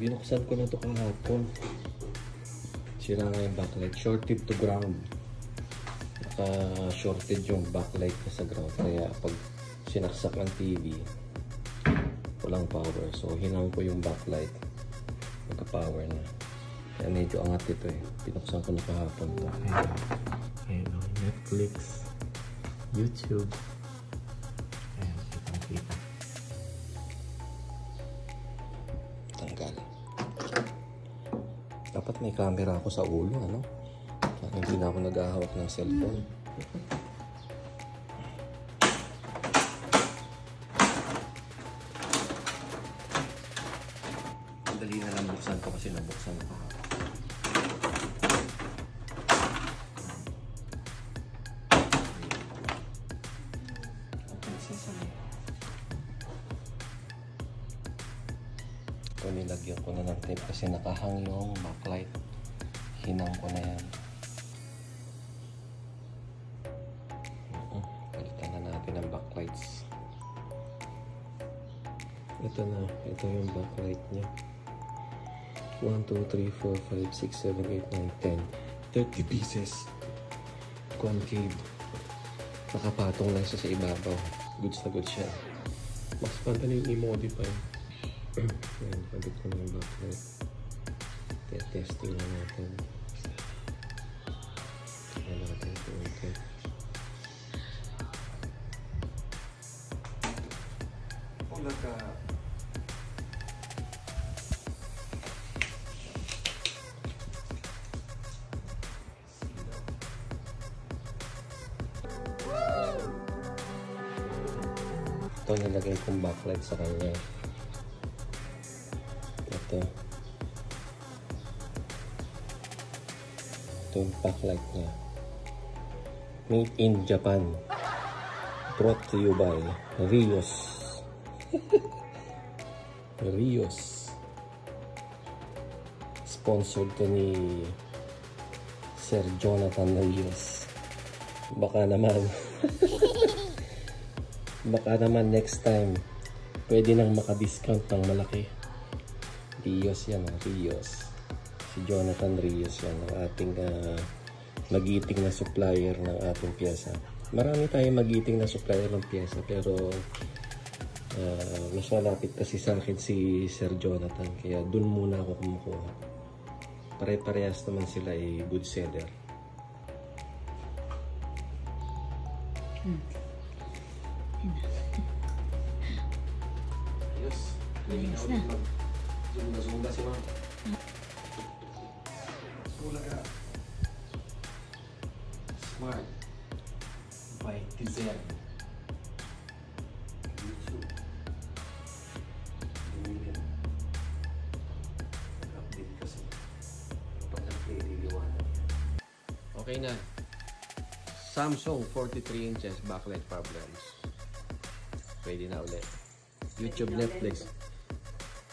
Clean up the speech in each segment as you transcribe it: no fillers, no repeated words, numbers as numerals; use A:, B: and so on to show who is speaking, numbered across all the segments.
A: Binuksan ko na ito kahapon. Sira nga yung backlight. Shorted to ground. Naka-shorted yung backlight na sa ground. Kaya pag sinaksak ang TV, walang power. So, hinang ko yung backlight. Magka-power na. Kaya medyo angat ito eh. Binuksan ko na kahapon ito. Ayan o. Netflix. YouTube. Ayan. Kitang-kita. Tanggal. Dapat may camera ako sa ulo, ano? Parang hindi na ako naghahawak ng cellphone. Dali na lang buksan ko kasi nabuksan ko. Ito nilagyan ko na ng tape kasi nakahang yung backlight. Hinang ko na yan. Palitan na natin ang backlights. Ito na. Ito yung backlight niya. 1, 2, 3, 4, 5, 6, 7, 8, 9, 10. 30 pieces. Concave. Nakapatong lang siya sa ibabaw. Goods na goods siya. Mas pantali yung i-modify. Ayan, pagkat ko na yung backlight. Testing na natin. Ayan natin ito. Okay. Wala ka. Ito nilagay kong backlight sa kanya. Ito yung backlight niya. Made in Japan. Brought to you by Rios. Rios. Sponsored to ni Sir Jonathan Rios. Baka naman baka naman next time pwede nang maka-discount ng malaki. Rios yan, Rios. Si Jonathan Rios yan, ang ating magiting na supplier ng ating pyesa. Marami tayong magiting na supplier ng pyesa, pero mas malapit kasi sa akin si Sir Jonathan, kaya dun muna ako kumukuha. Pare-parehas naman sila ay good seller. Ayos. Ayos na. Zumba si ma'am. Sula ka. Smart. By Tizen. YouTube. Nag-update kasi. Kapag nag-play, liliwanag. Okay na. Samsung 43 inches backlight problems. Pwede na ulit. YouTube, Netflix.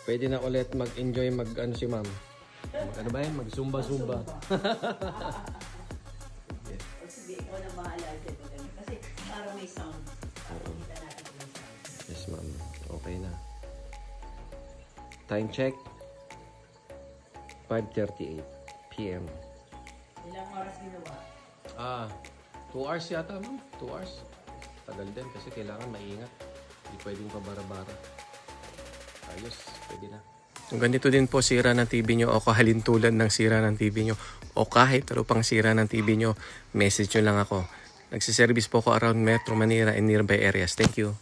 A: Pwede na ulit mag-enjoy, mag-ano si ma'am. Mag-ano ba yan? Mag-zumba-zumba.
B: Yes. Sige, ikaw na bahala dito. Kasi para may sound. Kita natin kung may sound.
A: Yes, ma'am. Okay na. Time check. 5:38 PM.
B: Ilang oras ginawa?
A: 2 hours yata, ma'am. 2 hours. Tagal din kasi kailangan maingat. Hindi pwedeng pabara-bara. Ayos, pwede na. Kung ganito din po sira ng TV nyo o kahalintulan ng sira ng TV nyo o kahit ano pang sira ng TV nyo, message nyo lang ako. Nagsiservice po ako around Metro Manila and nearby areas. Thank you.